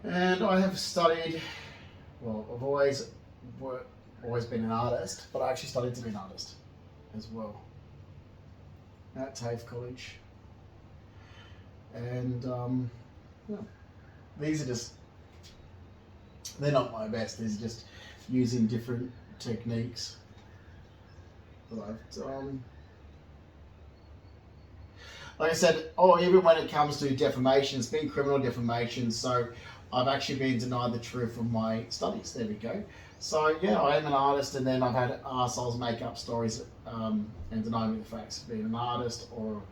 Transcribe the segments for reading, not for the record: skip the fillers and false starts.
And I have studied, well, I've always been an artist, but I actually studied to be an artist as well at TAFE College. And yeah, these are just, they're not my best, these are just using different techniques that I've done. Like I said, even when it comes to defamation, it's been criminal defamation, so I've actually been denied the truth from my studies. There we go. So yeah, I am an artist, and then I've had arseholes make up stories and deny me the facts of being an artist, or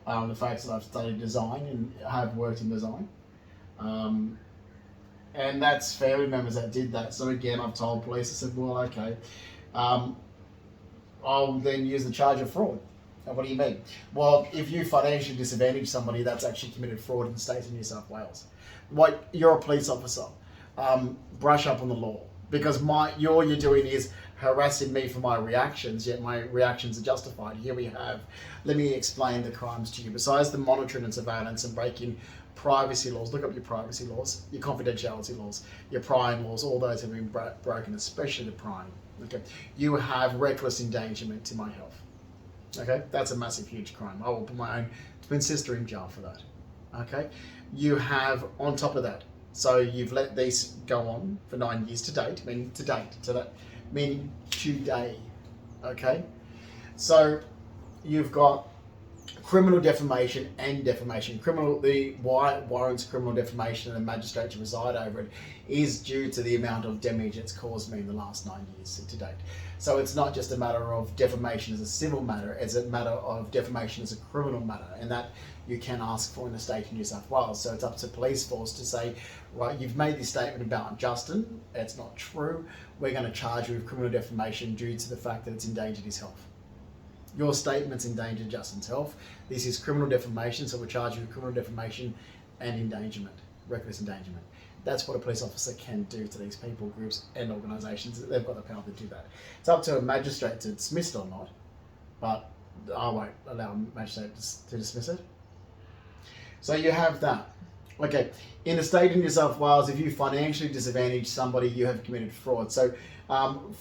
the facts that I've studied design and have worked in design. And that's family members that did that. So again, I've told police, I said, well, okay, I'll then use the charge of fraud. What do you mean? Well, if you financially disadvantage somebody, that's actually committed fraud in the state of New South Wales. What, you're a police officer. Brush up on the law, because all you're doing is harassing me for my reactions, yet my reactions are justified. Here we have, let me explain the crimes to you. Besides the monitoring and surveillance and breaking privacy laws, look up your privacy laws, your confidentiality laws, your prying laws, all those have been broken, especially the prying. Okay, you have reckless endangerment to my health. Okay, that's a massive, huge crime. I will put my own twin sister in jail for that. Okay, you have on top of that, so you've let these go on for 9 years to date, meaning meaning today. Okay, so you've got criminal defamation and defamation. Why it warrants criminal defamation and the magistrate to reside over it is due to the amount of damage it's caused me in the last 9 years to date. So it's not just a matter of defamation as a civil matter, it's a matter of defamation as a criminal matter, and that you can ask for in the state of New South Wales. So it's up to police force to say, right, you've made this statement about Justin, it's not true, we're going to charge you with criminal defamation due to the fact that it's endangered his health. Your statement's endangered Justin's health. This is criminal defamation, so we're charging you with criminal defamation and endangerment, reckless endangerment. That's what a police officer can do to these people, groups and organisations. They've got the power to do that. It's up to a magistrate to dismiss it or not, but I won't allow a magistrate to dismiss it. So you have that. Okay, in the state of New South Wales, if you financially disadvantage somebody, you have committed fraud. So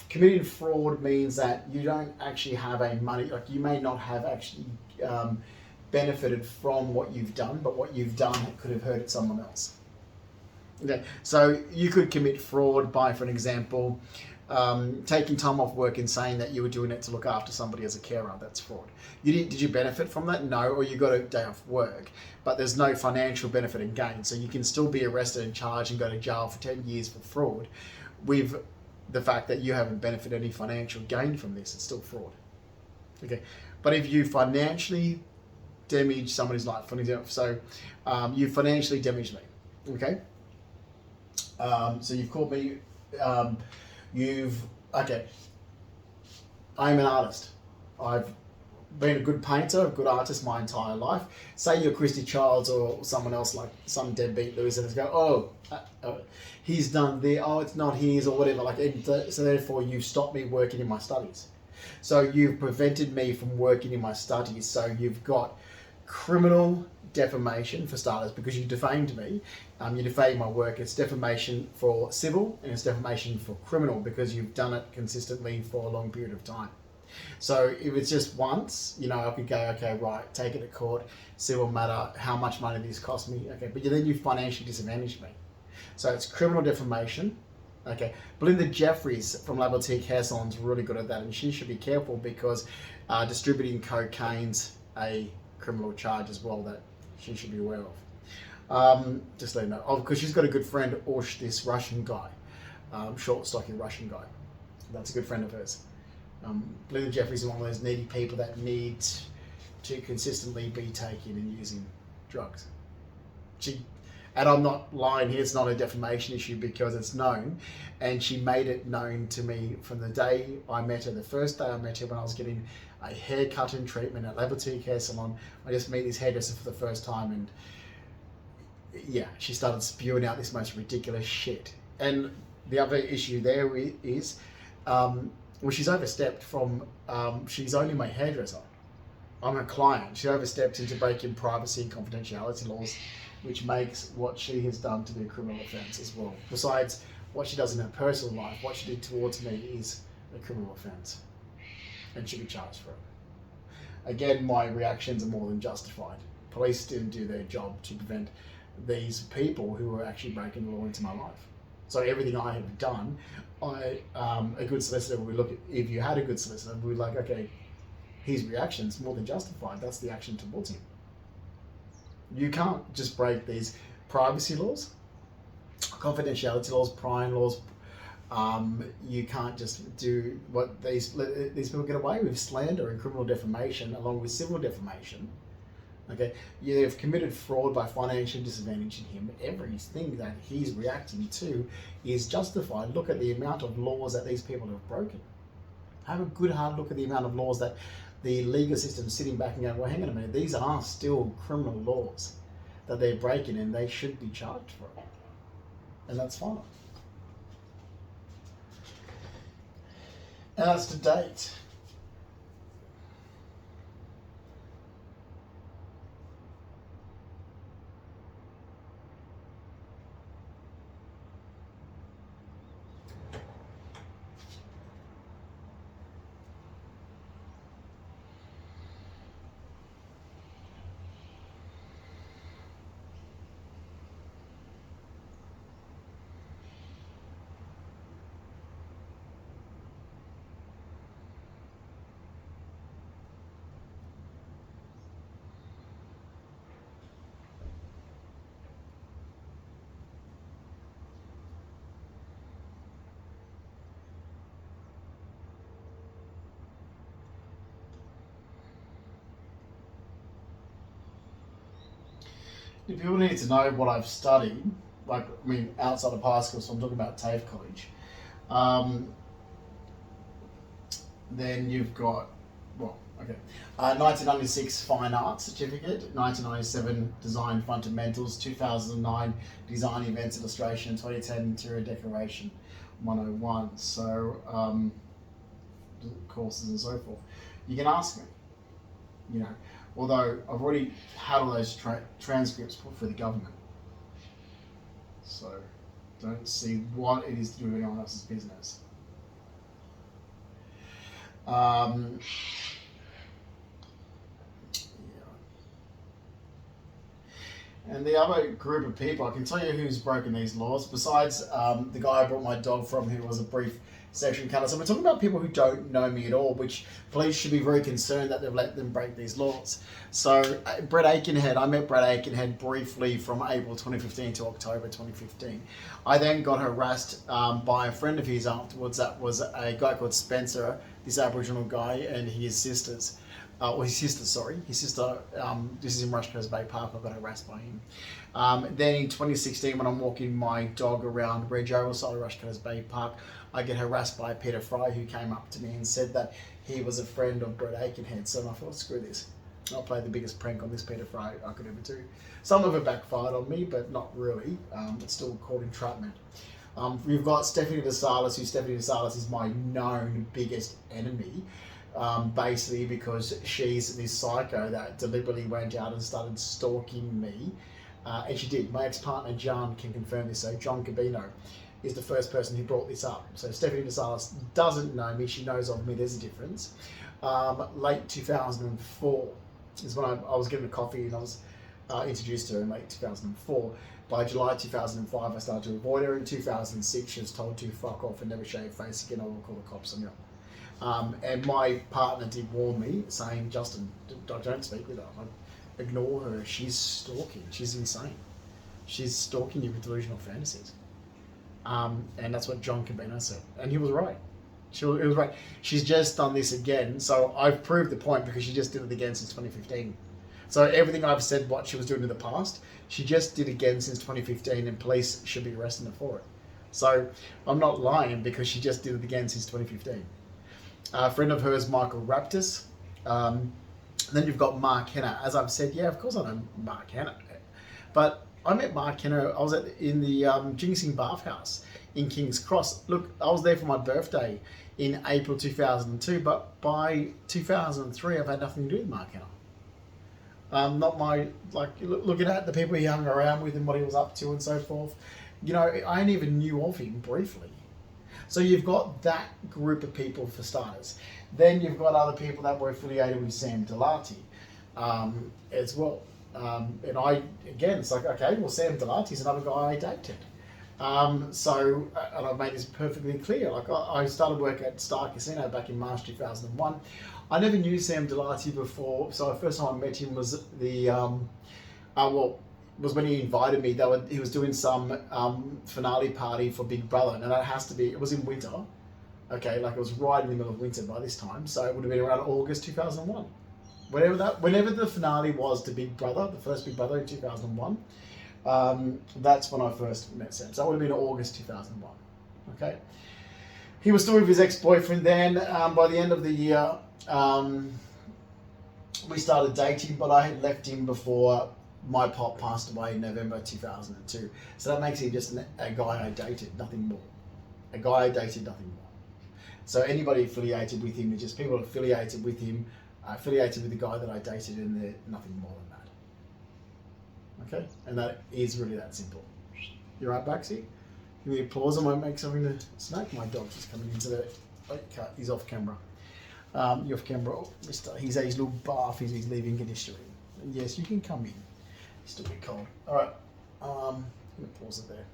committing fraud means that you don't actually have like you may not have actually benefited from what you've done, but what you've done could have hurted someone else. Okay, so you could commit fraud by, for an example, taking time off work and saying that you were doing it to look after somebody as a carer. That's fraud. Did you benefit from that? No, or you got a day off work, but there's no financial benefit and gain. So you can still be arrested and charged and go to jail for 10 years for fraud with the fact that you haven't benefited any financial gain from this. It's still fraud. Okay, but if you financially damage somebody's life, for example, so you financially damaged me, okay? So you've called me, okay, I'm an artist. I've been a good painter, a good artist my entire life. Say you're Christy Childs or someone else, like some deadbeat loser that's go, he's done it's not his or whatever. So therefore you stopped me working in my studies. So you've prevented me from working in my studies. So you've got criminal defamation for starters, because you defamed me. You defamed my work. It's defamation for civil and it's defamation for criminal, because you've done it consistently for a long period of time. So if it's just once, I could go, okay, right, take it to court, civil matter, how much money this cost me, okay, but then you financially disadvantaged me. So it's criminal defamation. Okay, Belinda Jeffries from La Boutique Hair Salon's really good at that, and she should be careful, because distributing cocaine's a criminal charge as well that she should be aware of. Just let you know. Because she's got a good friend, Orsh, this Russian guy, short, stocky Russian guy. That's a good friend of hers. Belinda Jeffries is one of those needy people that need to consistently be taking and using drugs. And I'm not lying here, it's not a defamation issue, because it's known, and she made it known to me from the day I met her. The first day I met her, when I was getting a haircut and treatment at La Boutique Hair Salon, I just met this hairdresser for the first time, and yeah, she started spewing out this most ridiculous shit. And the other issue there is, she's overstepped from, she's only my hairdresser. I'm a client. She overstepped into breaking privacy and confidentiality laws which makes what she has done to be a criminal offence as well. Besides what she does in her personal life, what she did towards me is a criminal offence and should be charged for it. Again, my reactions are more than justified. Police didn't do their job to prevent these people who were actually breaking the law into my life. So everything I have done, a good solicitor would look at, if you had a good solicitor, would be like, okay, his reaction's more than justified. That's the action towards him. You can't just break these privacy laws, confidentiality laws, prying laws. You can't just do what these people get away with: slander and criminal defamation, along with civil defamation. Okay, you've committed fraud by financially disadvantaging him. Everything that he's reacting to is justified. Look at the amount of laws that these people have broken. Have a good hard look at the amount of laws that the legal system is sitting back and going, well, hang on a minute, these are still criminal laws that they're breaking and they should be charged for it. And that's fine. And that's to date. People need to know what I've studied, outside of high school, so I'm talking about TAFE College. Then you've got, 1996 Fine Arts Certificate, 1997 Design Fundamentals, 2009 Design Events Illustration, 2010 Interior Decoration 101. So, courses and so forth. You can ask me, although I've already had all those transcripts put for the government. So don't see what it is to do with anyone else's business. And the other group of people, I can tell you who's broken these laws, besides the guy I brought my dog from, who was a brief sexual encounter. So we're talking about people who don't know me at all, which police should be very concerned that they've let them break these laws. So Brett Aikenhead, I met Brett Aikenhead briefly from April 2015 to October 2015. I then got harassed by a friend of his afterwards. That was a guy called Spencer, this Aboriginal guy, and his sisters. His sister, this is in Rushcross Bay Park. I got harassed by him. Then in 2016, when I'm walking my dog around Reg Oval side of Rushcross Bay Park, I get harassed by Peter Fry, who came up to me and said that he was a friend of Brett Aikenhead. So I thought, screw this. I'll play the biggest prank on this Peter Fry I could ever do. Some of it backfired on me, but not really. It's still called entrapment. We've got Stephanie DeSalis, who Stephanie DeSalis is my known biggest enemy. Basically because she's this psycho that deliberately went out and started stalking me. And she did. My ex-partner John can confirm this. So John Cabino is the first person who brought this up. So Stephanie DeSalis doesn't know me. She knows of me. There's a difference. Late 2004 is when I was given a coffee and I was introduced to her in late 2004. By July 2005, I started to avoid her. In 2006, she was told to fuck off and never show your face again. I will call the cops on you. And my partner did warn me, saying, Justin, don't speak with her. Ignore her. She's stalking. She's insane. She's stalking you with delusional fantasies. And that's what John Cabino said. And he was right. It was right. She's just done this again. So I've proved the point because she just did it again since 2015. So everything I've said what she was doing in the past, she just did again since 2015 and police should be arresting her for it. So I'm not lying because she just did it again since 2015. A friend of hers, Michael Raptis. Then you've got Mark Henner. As I've said, yeah, of course I know Mark Henner. But I met Mark Henner, I was in the Ginseng Bathhouse in King's Cross. Look, I was there for my birthday in April 2002, but by 2003, I've had nothing to do with Mark Henner. Not my, like, looking at the people he hung around with and what he was up to and so forth. You know, I only even knew of him briefly. So you've got that group of people for starters. Then you've got other people that were affiliated with Sam Delati as well. And I, again, it's like, okay, well, Sam Delati's another guy I dated. And I've made this perfectly clear. Like, I started work at Star Casino back in March 2001. I never knew Sam Delati before, so the first time I met him was was when he invited me. He was doing some finale party for Big Brother, and that has to be, it was in winter. Okay, like it was right in the middle of winter by this time, so it would have been around August 2001. Whenever the finale was to Big Brother, the first Big Brother in 2001, that's when I first met Sam. So that would have been August 2001. Okay. He was still with his ex-boyfriend then. By the end of the year, we started dating, but I had left him before my pop passed away in November 2002. So that makes him just a guy I dated, nothing more. A guy I dated, nothing more. So anybody affiliated with him is just people affiliated with him, affiliated with the guy that I dated, and they're nothing more than that. Okay? And that is really that simple. You right, Baxi? Give me applause. I might make something to snack. My dog's just coming into the... Oh, he's off camera. You're off camera. Oh, he's at his little bath. He's leaving conditioning. Yes, you can come in. It's still a bit cold. All right. I'm going to pause it there.